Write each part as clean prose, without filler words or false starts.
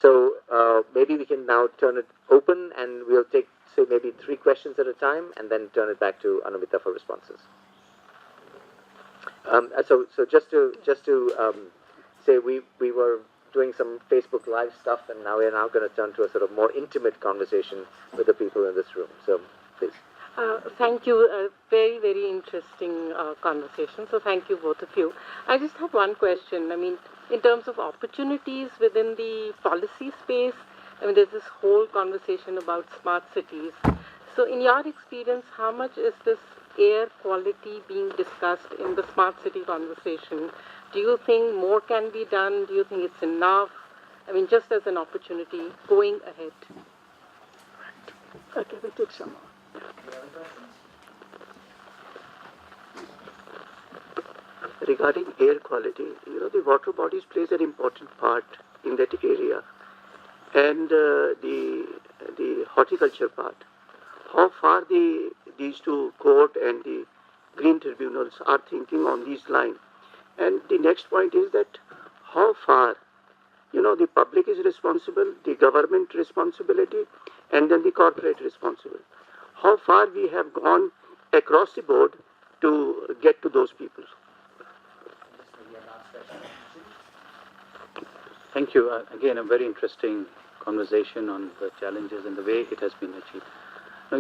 So maybe we can now turn it open, and we'll take, say, maybe 3 questions at a time, and then turn it back to Anumita for responses. So just to say, we were doing some Facebook Live stuff, and now we are now going to turn to a sort of more intimate conversation with the people in this room. So please. Thank you. Very, very interesting conversation. So thank you, both of you. I just have one question. I mean, in terms of opportunities within the policy space, I mean, there's this whole conversation about smart cities. So in your experience, how much is this air quality being discussed in the smart city conversation? Do you think more can be done? Do you think it's enough? I mean, just as an opportunity going ahead. Okay, we'll take some more. Regarding air quality, the water bodies plays an important part in that area, and the horticulture part. How far these two court and the green tribunals are thinking on these lines, and the next point is that how far the public is responsible, the government responsibility, and then the corporate responsible. How far we have gone across the board to get to those people. Thank you. Again, a very interesting conversation on the challenges and the way it has been achieved. Now,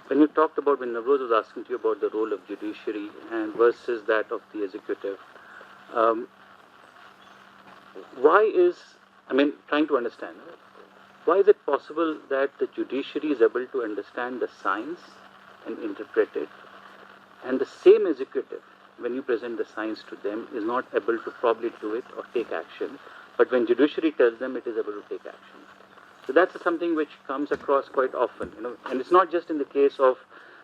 when you talked about, when Navroz was asking you about the role of judiciary and versus that of the executive, trying to understand, why is it possible that the judiciary is able to understand the science and interpret it, and the same executive, when you present the science to them, is not able to probably do it or take action, but when judiciary tells them, it is able to take action? So that's something which comes across quite often, and it's not just in the case of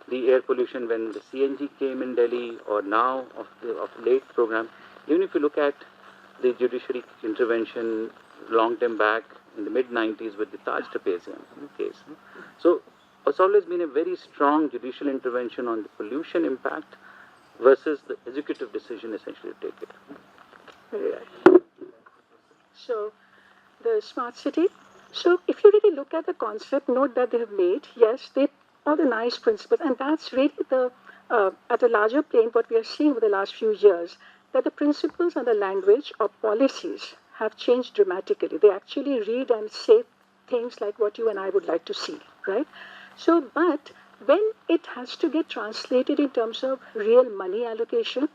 the air pollution when the CNG came in Delhi, or now of late program. Even if you look at the judiciary intervention long time back in the mid-90s with the Taj Tapezian case. So it's always been a very strong judicial intervention on the pollution impact versus the executive decision essentially to take it. Right. So the smart city. So if you really look at the concept note that they have made, yes, they all the nice principles, and that's really the at a larger plane what we are seeing over the last few years, that the principles and the language of policies have changed dramatically. They actually read and say things like what you and I would like to see, right? So, but when it has to get translated in terms of real money allocation,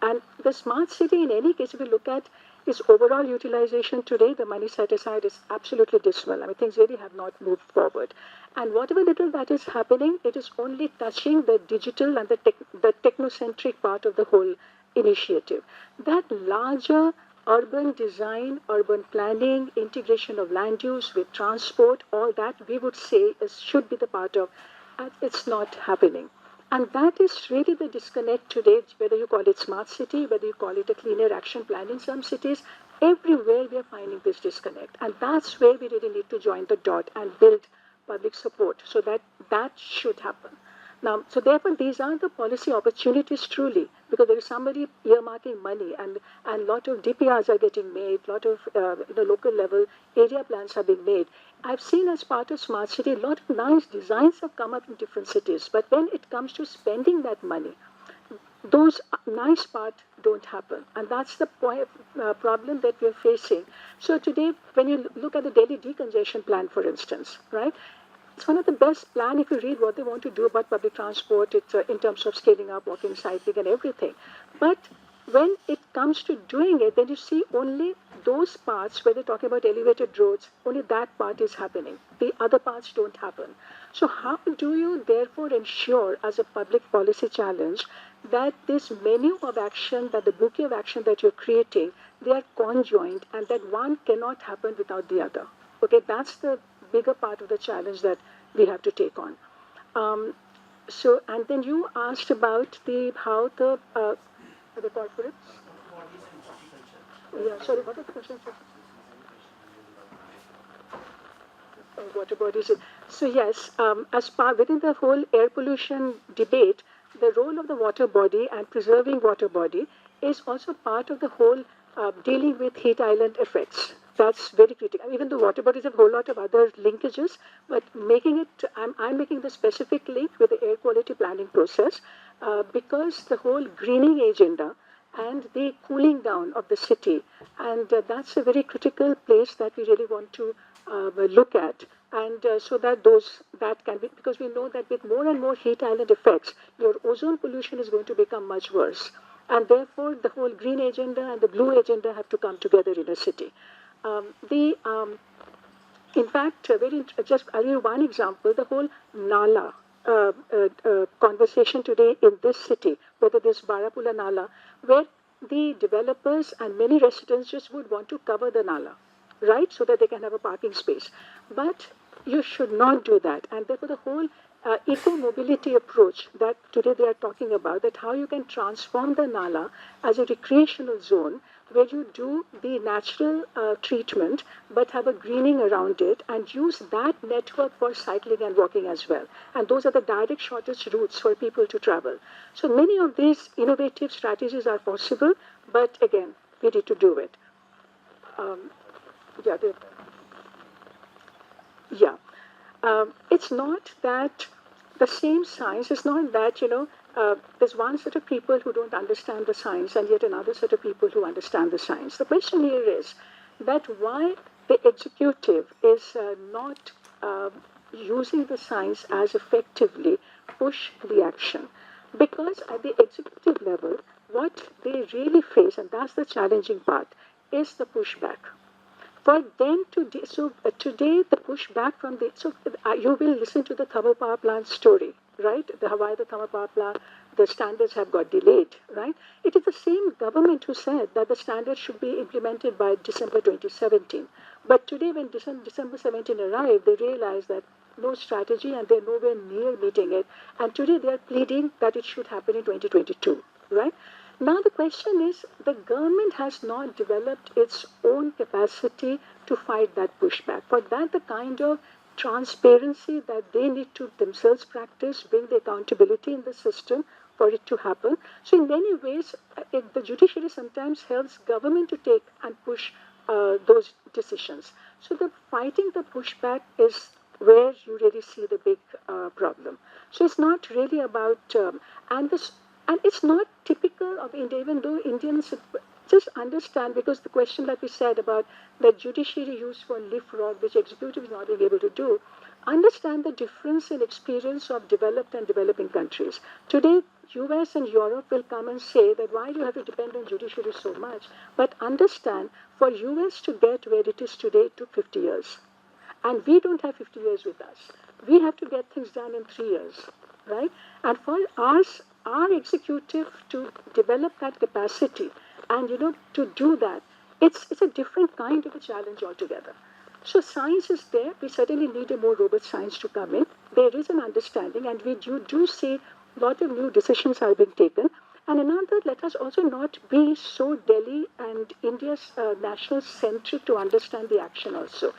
and the smart city in any case, if you look at its overall utilization today, the money set aside is absolutely dismal. I mean, things really have not moved forward. And whatever little that is happening, it is only touching the digital and the technocentric part of the whole initiative. That larger urban design, urban planning, integration of land use with transport, all that we would say should be the part of, and it's not happening. And that is really the disconnect today, whether you call it smart city, whether you call it a cleaner action plan in some cities, everywhere we are finding this disconnect. And that's where we really need to join the dot and build public support so that that should happen. Now, so therefore, these are the policy opportunities truly, because there is somebody earmarking money, and a lot of DPRs are getting made, a lot of local level area plans are being made. I've seen as part of Smart City, a lot of nice designs have come up in different cities, but when it comes to spending that money, those nice parts don't happen. And that's the problem that we're facing. So today, when you look at the Delhi decongestion plan, for instance, right? It's one of the best plans if you read what they want to do about public transport. It's in terms of scaling up, walking, cycling, and everything. But when it comes to doing it, then you see only those parts where they're talking about elevated roads, only that part is happening. The other parts don't happen. So how do you therefore ensure as a public policy challenge that this menu of action, that the bouquet of action that you're creating, they are conjoined and that one cannot happen without the other? Okay, that's the bigger part of the challenge that we have to take on. And then you asked about how the corporates. Yeah, sorry, what are the questions? Water bodies. So yes, as part within the whole air pollution debate, the role of the water body and preserving water body is also part of the whole dealing with heat island effects. That's very critical. Even though water bodies have a whole lot of other linkages, but making it, I'm making the specific link with the air quality planning process because the whole greening agenda and the cooling down of the city, and that's a very critical place that we really want to look at. And so that that can be, because we know that with more and more heat island effects, your ozone pollution is going to become much worse. And therefore, the whole green agenda and the blue agenda have to come together in a city. In fact, just I'll give you one example. The whole Nala conversation today in this city, whether this Barapula Nala, where the developers and many residents just would want to cover the Nala, right, so that they can have a parking space. But you should not do that. And therefore, the whole eco-mobility approach that today they are talking about, that how you can transform the Nala as a recreational zone where you do the natural treatment but have a greening around it and use that network for cycling and walking as well. And those are the direct shortest routes for people to travel. So many of these innovative strategies are possible, but again, we need to do it. It's not that the same science, it's not that, there's one set of people who don't understand the science and yet another set of people who understand the science. The question here is that why the executive is not using the science as effectively push the action. Because at the executive level, what they really face, and that's the challenging part, is the pushback. For them to, today the pushback from the, you will listen to the thermal power plant story, right? Why the thermal power plant, the standards have got delayed, right? It is the same government who said that the standards should be implemented by December 2017. But today when December 17 arrived, they realized that no strategy and they're nowhere near meeting it. And today they are pleading that it should happen in 2022, right? Now the question is, the government has not developed its own capacity to fight that pushback. For that, the kind of transparency that they need to themselves practice, bring the accountability in the system for it to happen. So in many ways, the judiciary sometimes helps government to take and push those decisions. So the fighting the pushback is where you really see the big problem. So it's not really about, and it's not typical of India, even though Indians just understand, because the question that we said about the judiciary used for leapfrog, which executive is not being able to do, understand the difference in experience of developed and developing countries. Today, US and Europe will come and say that why do you have to depend on judiciary so much? But understand, for US to get where it is today, it took 50 years. And we don't have 50 years with us. We have to get things done in 3 years, right? And for us, our executive to develop that capacity and, to do that, it's a different kind of a challenge altogether. So science is there. We certainly need a more robust science to come in. There is an understanding, and you do see a lot of new decisions are being taken. And another, let us also not be so Delhi and India's national centric to understand the action also.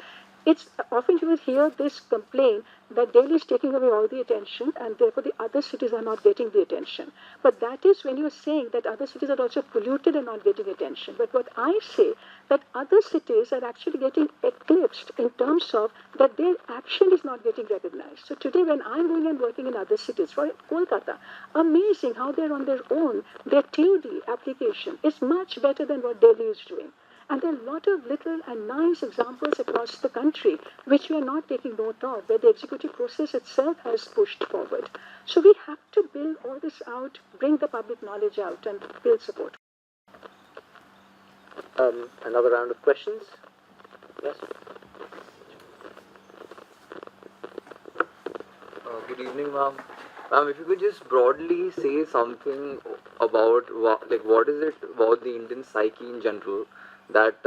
It's often you will hear this complaint that Delhi is taking away all the attention and therefore the other cities are not getting the attention. But that is when you are saying that other cities are also polluted and not getting attention. But what I say, that other cities are actually getting eclipsed in terms of that their action is not getting recognized. So today when I'm going and working in other cities, for Kolkata, amazing how they're on their own, their TOD application is much better than what Delhi is doing. And there are a lot of little and nice examples across the country which we are not taking note of, where the executive process itself has pushed forward. So we have to build all this out, bring the public knowledge out, and build support. Another round of questions? Yes? Good evening, ma'am. Ma'am, if you could just broadly say something about what is it about the Indian psyche in general that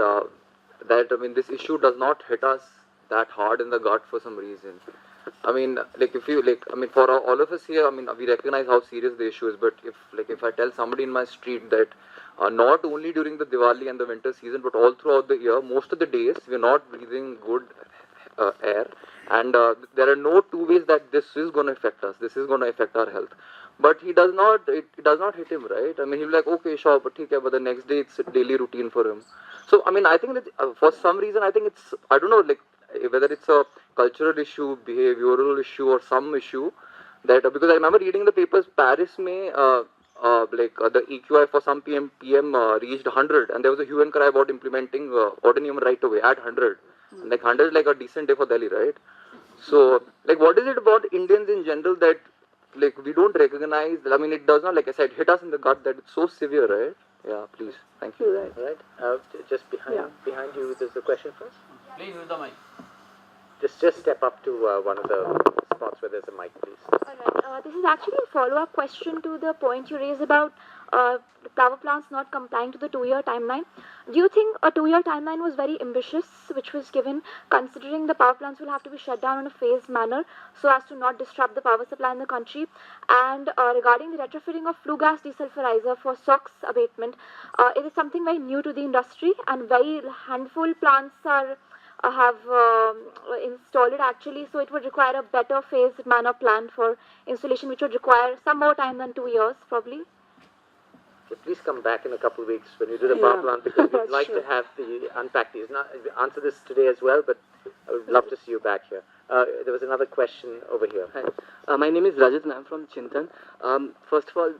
this issue does not hit us that hard in the gut for some reason. For all of us here, we recognize how serious the issue is, but if I tell somebody in my street that not only during the Diwali and the winter season, but all throughout the year, most of the days we're not breathing good air, and there are no two ways that this is going to affect us. This is going to affect our health. but he does not, it does not hit him, right? I mean, he'll be like, okay, sure, but okay, but the next day it's a daily routine for him. So, I mean, I think that for some reason, I think it's, I don't know, like, whether it's a cultural issue, behavioral issue, or some issue, that, because I remember reading the papers, Paris may, the EQI for some PM reached 100, and there was a hue and cry about implementing ordinum right away at 100. Like 100 is like a decent day for Delhi, right? So, like, what is it about Indians in general that, like, we don't recognize? I mean, it does not, like I said, hit us in the gut that it's so severe, right? Yeah, please, thank you. Right. Right. Just behind Yeah. behind you, there's a question first. Please use the mic. Just step up to one of the spots where there's a mic, please. Alright, this is actually a follow-up question to the point you raised about the power plants not complying to the 2-year timeline. Do you think a 2-year timeline was very ambitious, which was given, considering the power plants will have to be shut down in a phased manner so as to not disrupt the power supply in the country? And regarding the retrofitting of flue gas desulfurizer for SOx abatement, it is something very new to the industry, and very handful plants are have installed it actually, so it would require a better phased manner plan for installation, which would require some more time than 2 years probably. Okay, please come back in a couple of weeks when you do the power Yeah, plant, because we'd that's like true. to have the unpack these. Not answer this today as well, but I would love to see you back here. There was another question over here. Hi, my name is Rajat and I'm from Chintan. First of all,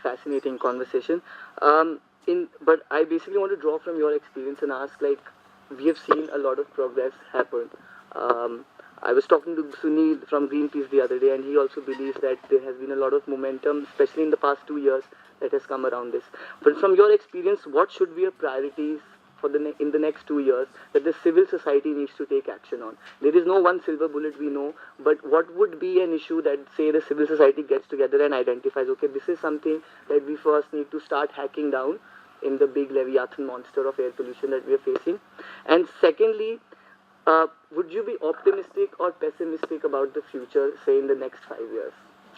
fascinating conversation. But I basically want to draw from your experience and ask, like, we have seen a lot of progress happen. I was talking to Sunil from Greenpeace the other day, and he also believes that there has been a lot of momentum, especially in the past 2 years, that has come around this. But from your experience, what should be your priorities for in the next 2 years that the civil society needs to take action on? There is no one silver bullet, we know, but what would be an issue that, say, the civil society gets together and identifies, okay, this is something that we first need to start hacking down in the big Leviathan monster of air pollution that we are facing? And secondly, would you be optimistic or pessimistic about the future, say, in the next 5 years,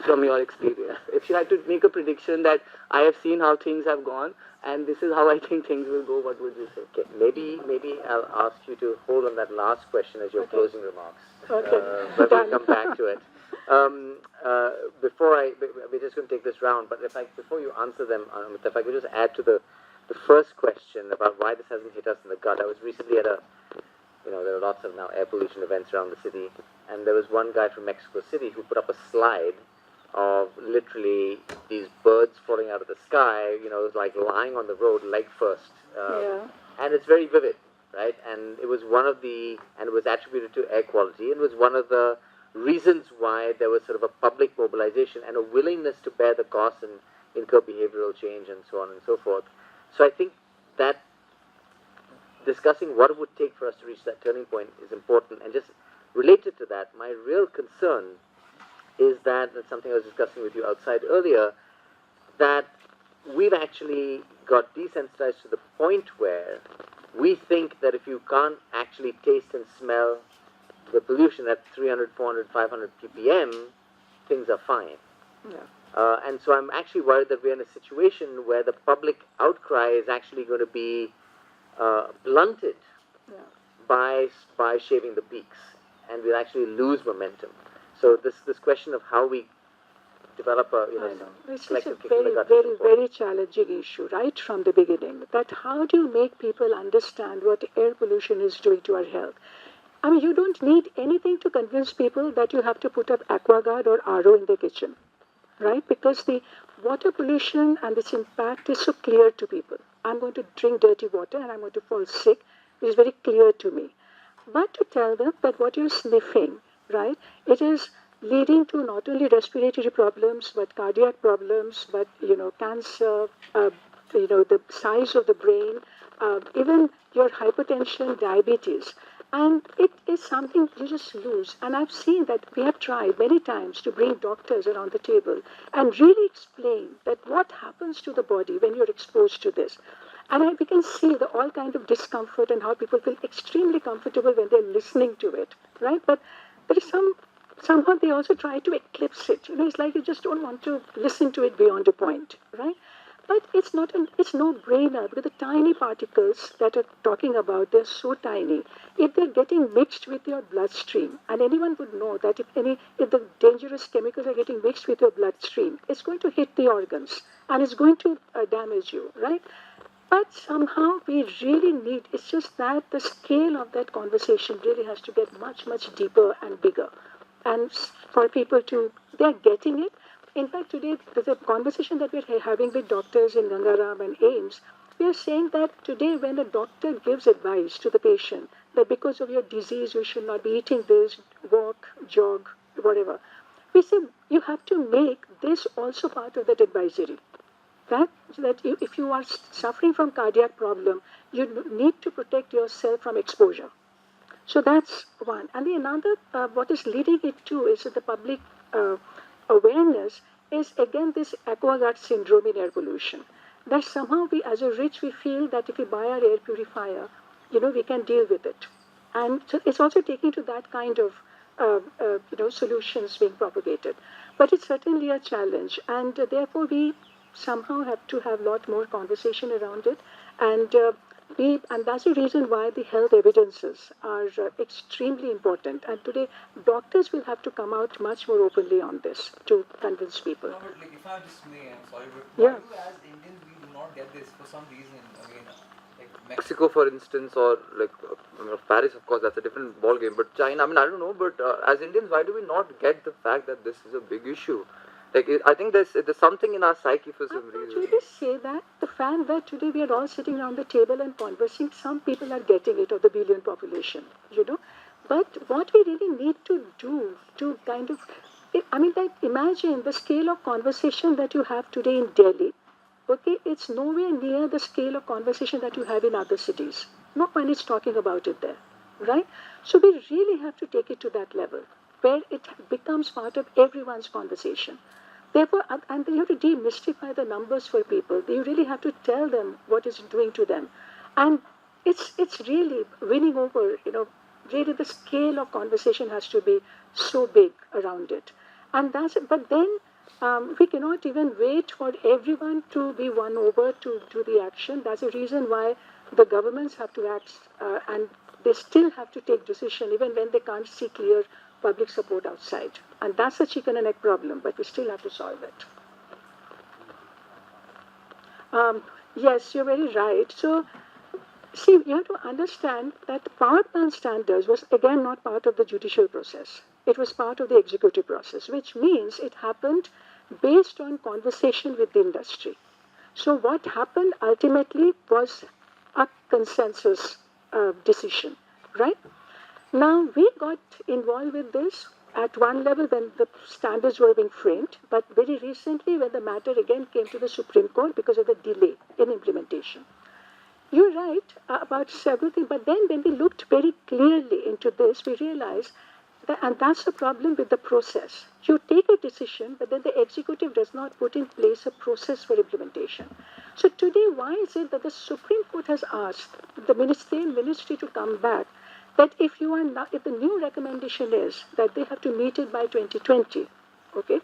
from your experience? If you had to make a prediction that I have seen how things have gone, and this is how I think things will go, what would you say? Okay, maybe I'll ask you to hold on that last question as your closing remarks. Okay. But we'll come back to it. We're just going to take this round, but before you answer them, if I could just add to the first question about why this hasn't hit us in the gut. I was recently at there are lots of now air pollution events around the city, and there was one guy from Mexico City who put up a slide of literally these birds falling out of the sky, it was like lying on the road leg first. And it's very vivid, right? And it was and it was attributed to air quality. It was one of the reasons why there was sort of a public mobilization and a willingness to bear the costs and incur behavioral change and so on and so forth. So I think that discussing what it would take for us to reach that turning point is important. And just related to that, my real concern is that's something I was discussing with you outside earlier, that we've actually got desensitized to the point where we think that if you can't actually taste and smell the pollution at 300, 400, 500 ppm, things are fine. And so I'm actually worried that we're in a situation where the public outcry is actually going to be blunted by shaving the peaks, and we'll actually lose momentum. So this question of how we develop a It's just a collective kick in the very, gut is very, important. very challenging issue, right from the beginning. That how do you make people understand what air pollution is doing to our health? I mean, you don't need anything to convince people that you have to put up AquaGuard or RO in their kitchen, right? Because the water pollution and its impact is so clear to people. I'm going to drink dirty water and I'm going to fall sick. It is very clear to me. But to tell them that what you're sniffing, right, it is leading to not only respiratory problems, but cardiac problems, but, cancer, the size of the brain, even your hypertension, diabetes. And it is something you just lose. And I've seen that we have tried many times to bring doctors around the table and really explain that what happens to the body when you're exposed to this. And we can see the all kind of discomfort and how people feel extremely comfortable when they're listening to it, right? But there is somehow they also try to eclipse it. It's like you just don't want to listen to it beyond a point, right? But it's it's no brainer because the tiny particles that are talking about, they're so tiny. If they're getting mixed with your bloodstream, and anyone would know that if the dangerous chemicals are getting mixed with your bloodstream, it's going to hit the organs and it's going to damage you, right? But somehow we really need, it's just that the scale of that conversation really has to get much, much deeper and bigger. And for people to, they're getting it. In fact, today, there's a conversation that we're having with doctors in Gangaram and AIMS. We are saying that today, when a doctor gives advice to the patient that because of your disease, you should not be eating this, walk, jog, whatever, we say you have to make this also part of that advisory. That if you are suffering from cardiac problem, you need to protect yourself from exposure. So that's one. And the another, what is leading it to is that the public awareness is again this aquaguard syndrome in air pollution. That somehow we, as a rich, we feel that if we buy our air purifier, we can deal with it. And so it's also taking to that kind of, solutions being propagated. But it's certainly a challenge. And therefore we somehow have to have a lot more conversation around it. And and that's the reason why the health evidences are extremely important. And today, doctors will have to come out much more openly on this to convince people. No, but like, if I just may, I'm sorry, but Yeah. why do as Indians we do not get this for some reason? I mean, like Mexico, for instance, or like Paris, of course, that's a different ball game. But China, I mean, I don't know. But as Indians, why do we not get the fact that this is a big issue? Like, I think there's something in our psyche for some I reason. really say that the fact that today we are all sitting around the table and conversing, some people are getting it of the billion population, But what we really need to do to kind of, like imagine the scale of conversation that you have today in Delhi. Okay, it's nowhere near the scale of conversation that you have in other cities. No one is talking about it there, right? So we really have to take it to that level where it becomes part of everyone's conversation. Therefore, and you have to demystify the numbers for people. You really have to tell them what it's doing to them. And it's really winning over, really the scale of conversation has to be so big around it. And but then we cannot even wait for everyone to be won over to do the action. That's the reason why the governments have to act and they still have to take decision even when they can't see clear public support outside. And that's a chicken and egg problem, but we still have to solve it. Yes, you're very right. So, see, you have to understand that the power plant standards was again not part of the judicial process. It was part of the executive process, which means it happened based on conversation with the industry. So what happened ultimately was a consensus decision, right? Now, we got involved with this at one level when the standards were being framed, but very recently when the matter again came to the Supreme Court because of the delay in implementation. You're right about several things, but then when we looked very clearly into this, we realized that, and that's the problem with the process. You take a decision, but then the executive does not put in place a process for implementation. So today, why is it that the Supreme Court has asked the same ministry to come back that if the new recommendation is that they have to meet it by 2020, okay,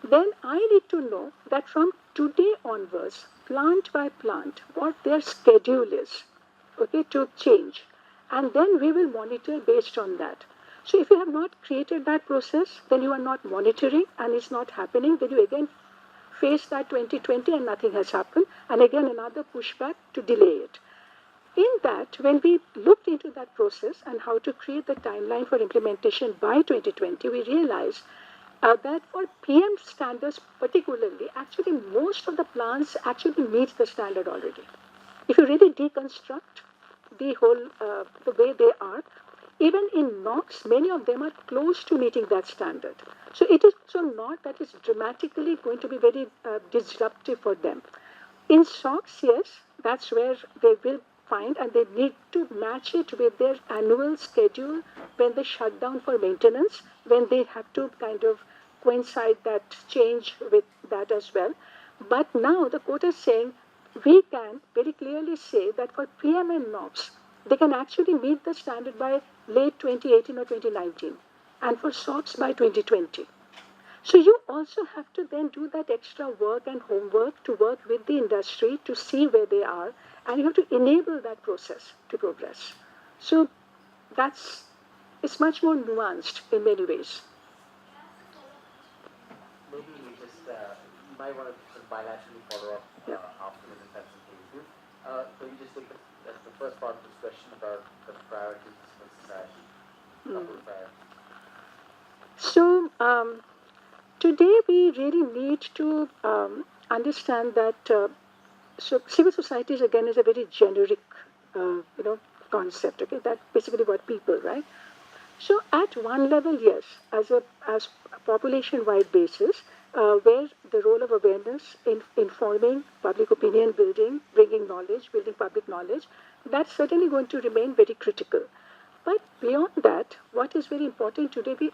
then I need to know that from today onwards, plant by plant, what their schedule is, okay, to change. And then we will monitor based on that. So if you have not created that process, then you are not monitoring and it's not happening, then you again face that 2020 and nothing has happened. And again, another pushback to delay it. In that, when we looked into that process and how to create the timeline for implementation by 2020, we realized that for PM standards particularly, actually most of the plants actually meet the standard already. If you really deconstruct the whole, the way they are, even in NOx, many of them are close to meeting that standard. So it is also not that it's dramatically going to be very disruptive for them. In SOx, yes, that's where they will find, and they need to match it with their annual schedule when they shut down for maintenance, when they have to kind of coincide that change with that as well. But now the court is saying we can very clearly say that for PM and NOx, they can actually meet the standard by late 2018 or 2019, and for SOx by 2020. So you also have to then do that extra work and homework to work with the industry to see where they are, and you have to enable that process to progress. So that's it's much more nuanced in many ways. Maybe you just you might want to sort of bilaterally follow up after this if that's okay with you. Maybe just take the first part of this question about the priorities of society. Couple of priorities. So today we really need to understand that so civil societies again is a very generic concept. Okay, that's basically what people, right? So at one level, yes, as a population-wide basis, where the role of awareness in informing public opinion building, bringing knowledge, building public knowledge, that's certainly going to remain very critical. But beyond that, what is very important today, we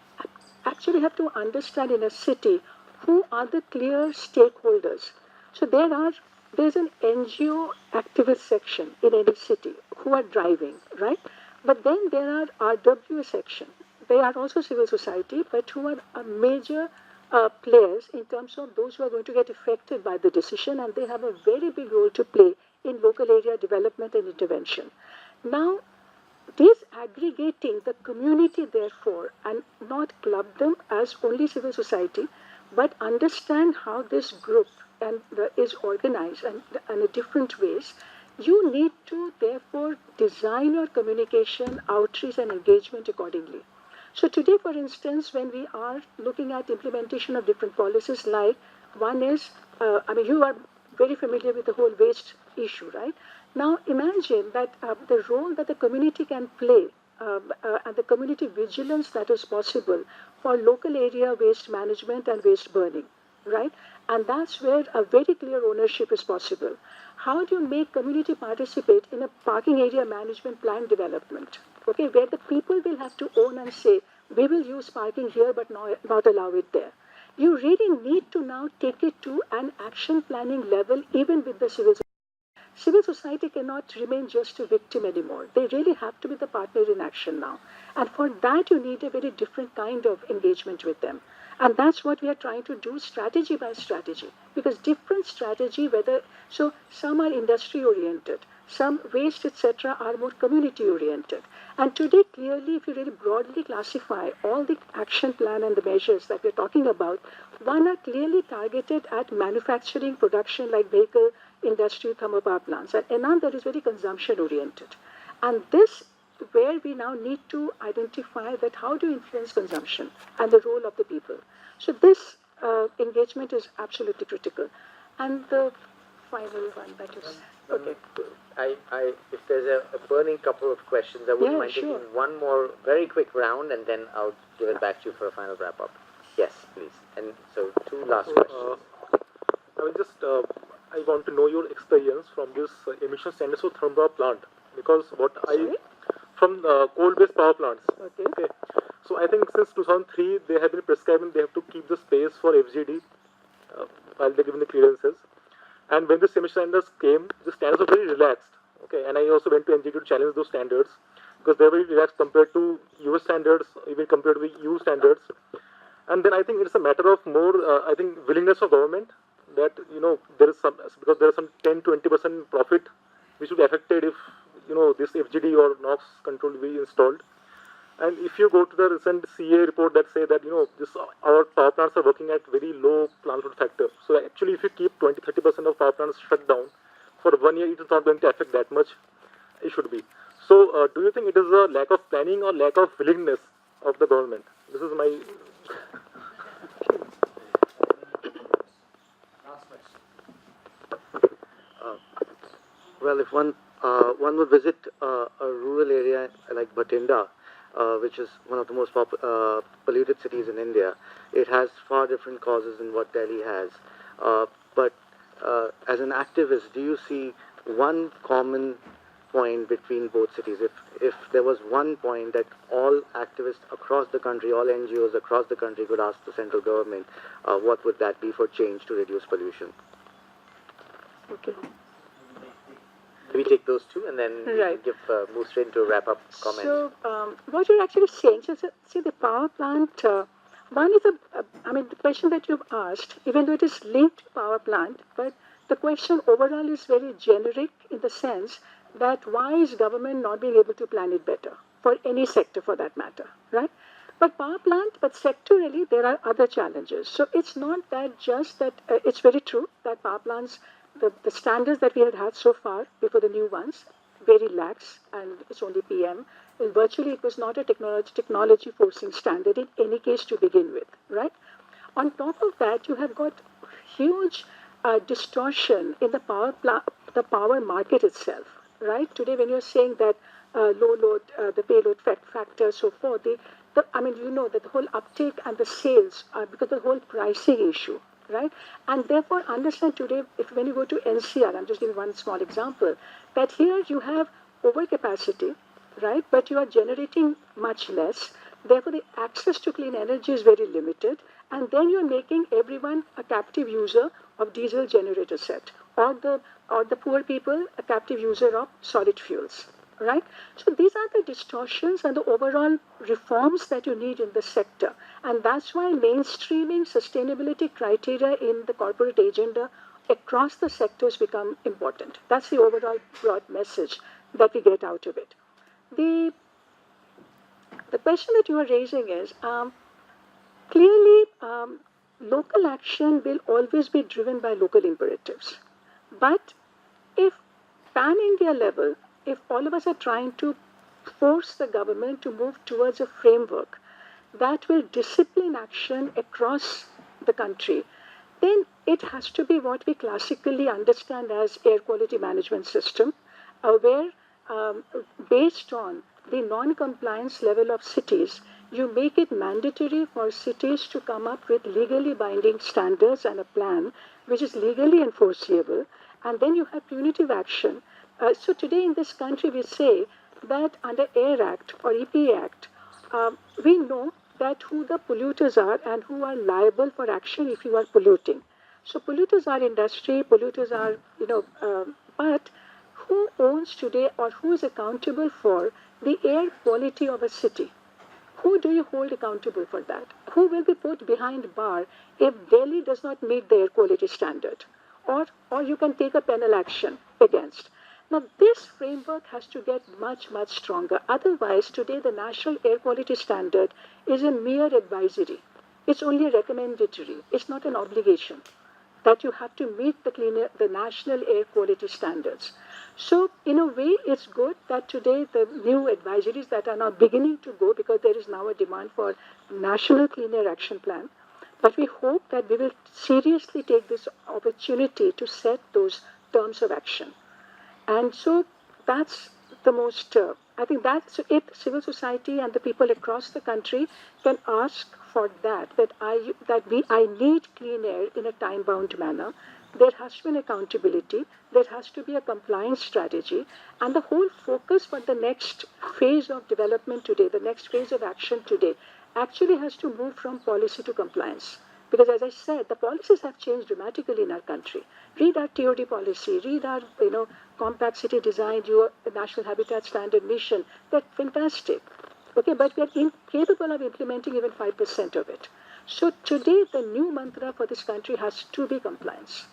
actually have to understand in a city who are the clear stakeholders. So there's an NGO activist section in any city who are driving, right? But then there are RWA section. They are also civil society, but who are major players in terms of those who are going to get affected by the decision, and they have a very big role to play in local area development and intervention. Now, disaggregating the community, therefore, and not club them as only civil society, but understand how this group is organized and in different ways, you need to therefore design your communication, outreach, and engagement accordingly. So today, for instance, when we are looking at implementation of different policies, like one is, you are very familiar with the whole waste issue, right? Now imagine that the role that the community can play and the community vigilance that is possible for local area waste management and waste burning, right? And that's where a very clear ownership is possible. How do you make community participate in a parking area management plan development? Okay, where the people will have to own and say, we will use parking here but not allow it there. You really need to now take it to an action planning level, even with the civil society. Civil society cannot remain just a victim anymore. They really have to be the partner in action now. And for that, you need a very different kind of engagement with them. And that's what we are trying to do, strategy by strategy. Because different strategy, so some are industry oriented, some waste, etc., are more community oriented. And today, clearly, if you really broadly classify all the action plan and the measures that we're talking about, one are clearly targeted at manufacturing, production, like vehicle industry, thermal power plants, and another is very consumption oriented. And this where we now need to identify that how to influence consumption and the role of the people. So this engagement is absolutely critical. And the final one that is okay. If there's a burning couple of questions, I wouldn't mind sure. taking one more very quick round, and then I'll give it back to you for a final wrap up. Yes, please. And so two last questions. I will just I want to know your experience from this emission standards for thermal power plant, because from coal-based power plants. Okay. So I think since 2003 they have been prescribing they have to keep the space for FGD while they're giving the clearances. And when the emission standards came, the standards were very relaxed. Okay, and I also went to NGT to challenge those standards because they're very relaxed compared to US standards, even compared to the EU standards. And then I think it's a matter of more, willingness of government that, there is because there is some 10-20% profit which would be affected if, this FGD or NOx control will be installed. And if you go to the recent CA report that say that, our power plants are working at very low plant load factor. So actually if you keep 20-30% of power plants shut down for 1 year, it is not going to affect that much. It should be. So do you think it is a lack of planning or lack of willingness of the government? This is my... Well, if one would visit a rural area like Bathinda, which is one of the most polluted cities in India, it has far different causes than what Delhi has. But as an activist, do you see one common point between both cities? If there was one point that all activists across the country, all NGOs across the country could ask the central government, what would that be for change to reduce pollution? Okay. We take those two and then Right. move straight into a wrap-up comment. So what you're actually saying, so see the power plant, One is the question that you've asked, even though it is linked to power plant, but the question overall is very generic in the sense that why is government not being able to plan it better for any sector for that matter, right? But power plant, but sectorally, there are other challenges. So it's not that just that, it's very true that power plants, the standards that we had so far before the new ones, very lax, and it's only PM. And virtually, it was not a technology forcing standard in any case to begin with, right? On top of that, you have got huge distortion in the power market itself, right? Today, when you're saying that low load, the payload factor, so forth, you know that the whole uptake and the sales are because of the whole pricing issue, right? And therefore, understand today, if when you go to NCR, I'm just giving one small example, that here you have overcapacity, right? But you are generating much less. Therefore, the access to clean energy is very limited. And then you're making everyone a captive user of diesel generator set, or the poor people a captive user of solid fuels, right? So these are the distortions and the overall reforms that you need in the sector. And that's why mainstreaming sustainability criteria in the corporate agenda across the sectors become important. That's the overall broad message that we get out of it. The question that you are raising is, clearly, local action will always be driven by local imperatives. But if pan-India level, if all of us are trying to force the government to move towards a framework that will discipline action across the country, then it has to be what we classically understand as air quality management system, where based on the non-compliance level of cities, you make it mandatory for cities to come up with legally binding standards and a plan which is legally enforceable, and then you have punitive action. So today in this country we say that under Air Act or EPA Act, we know that who the polluters are and who are liable for action if you are polluting. So polluters are industry, polluters are, but who owns today or who is accountable for the air quality of a city? Who do you hold accountable for that? Who will be put behind bar if Delhi does not meet the air quality standard? Or you can take a penal action against. Now, this framework has to get much, much stronger. Otherwise, today the National Air Quality Standard is a mere advisory. It's only recommendatory. It's not an obligation that you have to meet the national air quality standards. So, in a way, it's good that today the new advisories that are now beginning to go, because there is now a demand for national clean air action plan. But we hope that we will seriously take this opportunity to set those terms of action. And so that's the most, I think that's if civil society and the people across the country can ask for that I need clean air in a time-bound manner. There has to be an accountability, there has to be a compliance strategy, and the whole focus for the next phase of development today, the next phase of action today, actually has to move from policy to compliance. Because as I said, the policies have changed dramatically in our country. Read our TOD policy, read our compact city design, your national habitat standard mission. They're fantastic. Okay, but we are incapable of implementing even 5% of it. So today, the new mantra for this country has to be compliance.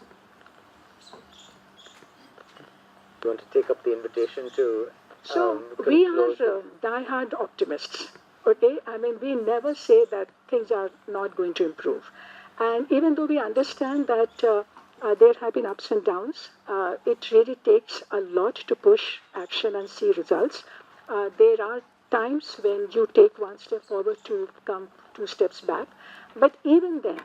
Do you want to take up the invitation to So we are die-hard optimists. Okay, I mean, we never say that things are not going to improve. And even though we understand that there have been ups and downs, it really takes a lot to push action and see results. There are times when you take one step forward to come two steps back. But even then,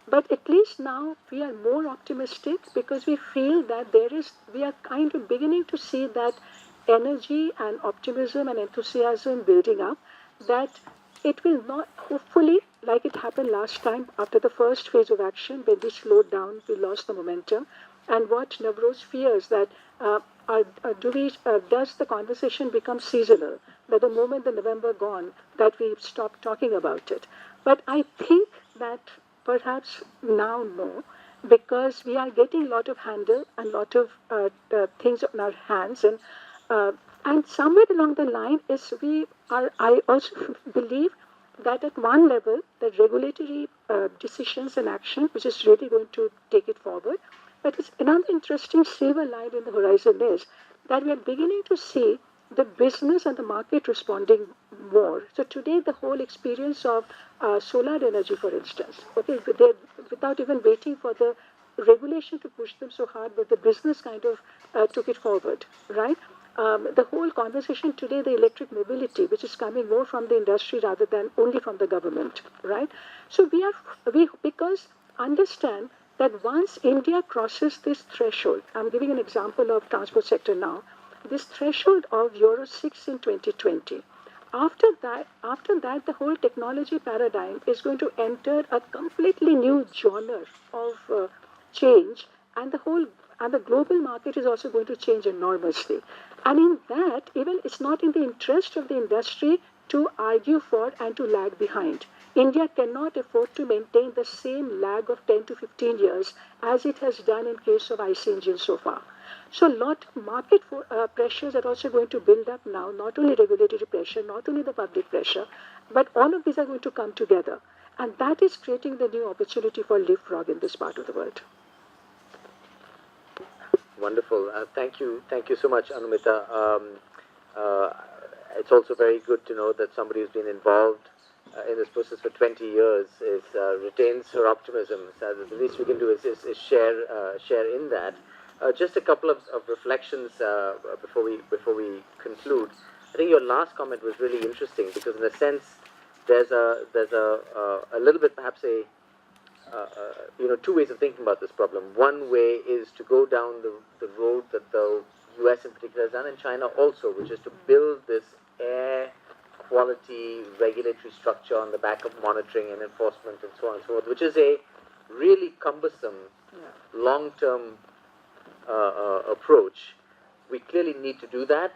but at least now we are more optimistic because we feel that we are kind of beginning to see that energy and optimism and enthusiasm building up, that it will not, hopefully, like it happened last time after the first phase of action, when we slowed down, we lost the momentum. And what Navroz fears that does the conversation become seasonal? That the moment the November gone, that we stop talking about it. But I think that perhaps now no, because we are getting a lot of handle and a lot of things on our hands, and somewhere along the line I also believe that at one level, the regulatory decisions and action, which is really going to take it forward. But it's another interesting silver line in the horizon is that we are beginning to see the business and the market responding more. So today, the whole experience of solar energy, for instance, okay, without even waiting for the regulation to push them so hard, but the business kind of took it forward, right? The whole conversation today, the electric mobility, which is coming more from the industry rather than only from the government, right? So because understand that once India crosses this threshold, I'm giving an example of transport sector now, this threshold of Euro 6 in 2020. After that, the whole technology paradigm is going to enter a completely new genre of change, and the global market is also going to change enormously. And in that, even it's not in the interest of the industry to argue for and to lag behind. India cannot afford to maintain the same lag of 10 to 15 years as it has done in case of IC engines so far. So a lot of market pressures are also going to build up now, not only regulatory pressure, not only the public pressure, but all of these are going to come together. And that is creating the new opportunity for leapfrog in this part of the world. Wonderful. Thank you so much, Anumita. It's also very good to know that somebody who's been involved in this process for 20 years retains her optimism. So the least we can do is share in that. Just a couple of reflections before we conclude. I think your last comment was really interesting because, in a sense, there's a little bit perhaps two ways of thinking about this problem. One way is to go down the road that the US in particular has done, and China also, which is to build this air quality regulatory structure on the back of monitoring and enforcement and so on and so forth, which is a really cumbersome, long-term approach. We clearly need to do that,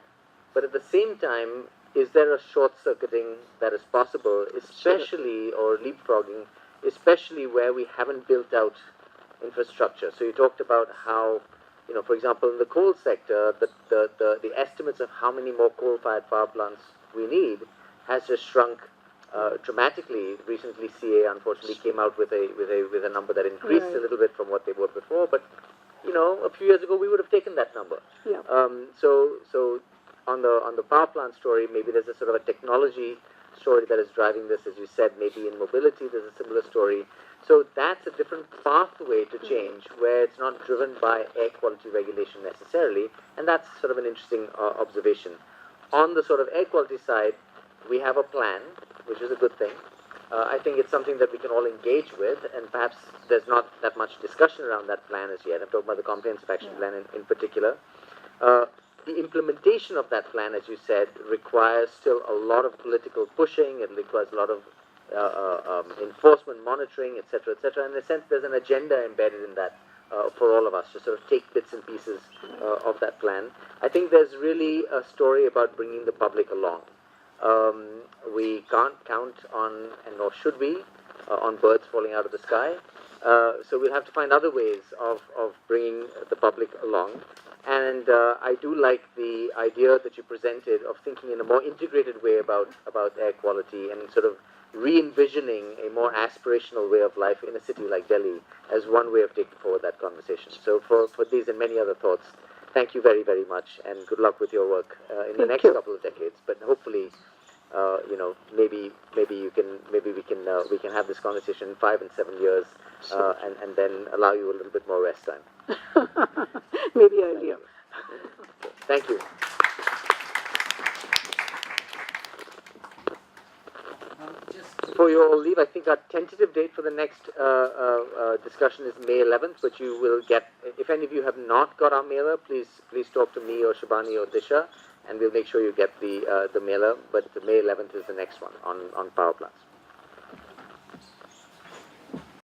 but at the same time, is there a short-circuiting that is possible, especially, or leapfrogging, especially where we haven't built out infrastructure? So you talked about how, for example, in the coal sector, the estimates of how many more coal-fired power plants we need has just shrunk dramatically. Recently, CA unfortunately came out with a number that increased a little bit from what they were before, but a few years ago we would have taken that number. Yeah. So on the power plant story, maybe there's a sort of a technology story that is driving this, as you said. Maybe in mobility there's a similar story. So that's a different pathway to change, where it's not driven by air quality regulation necessarily, and that's sort of an interesting observation. On the sort of air quality side, we have a plan, which is a good thing. I think it's something that we can all engage with, and perhaps there's not that much discussion around that plan as yet. I'm talking about the comprehensive action plan in particular. The implementation of that plan, as you said, requires still a lot of political pushing. It requires a lot of enforcement, monitoring, etc., etc. In a sense, there's an agenda embedded in that for all of us to sort of take bits and pieces of that plan. I think there's really a story about bringing the public along. We can't count on, and nor should we, on birds falling out of the sky. So we'll have to find other ways of bringing the public along. And I do like the idea that you presented of thinking in a more integrated way about air quality, and sort of re-envisioning a more aspirational way of life in a city like Delhi as one way of taking forward that conversation. So for these and many other thoughts, thank you very, very much, and good luck with your work in the next couple of decades. But hopefully, maybe we can have this conversation in 5 and 7 years, and then allow you a little bit more rest time. Maybe earlier. Thank you. Before you all leave, I think our tentative date for the next discussion is May 11th, but you will get, if any of you have not got our mailer, please talk to me or Shabani or Disha, and we'll make sure you get the mailer. But the May 11th is the next one on power plants.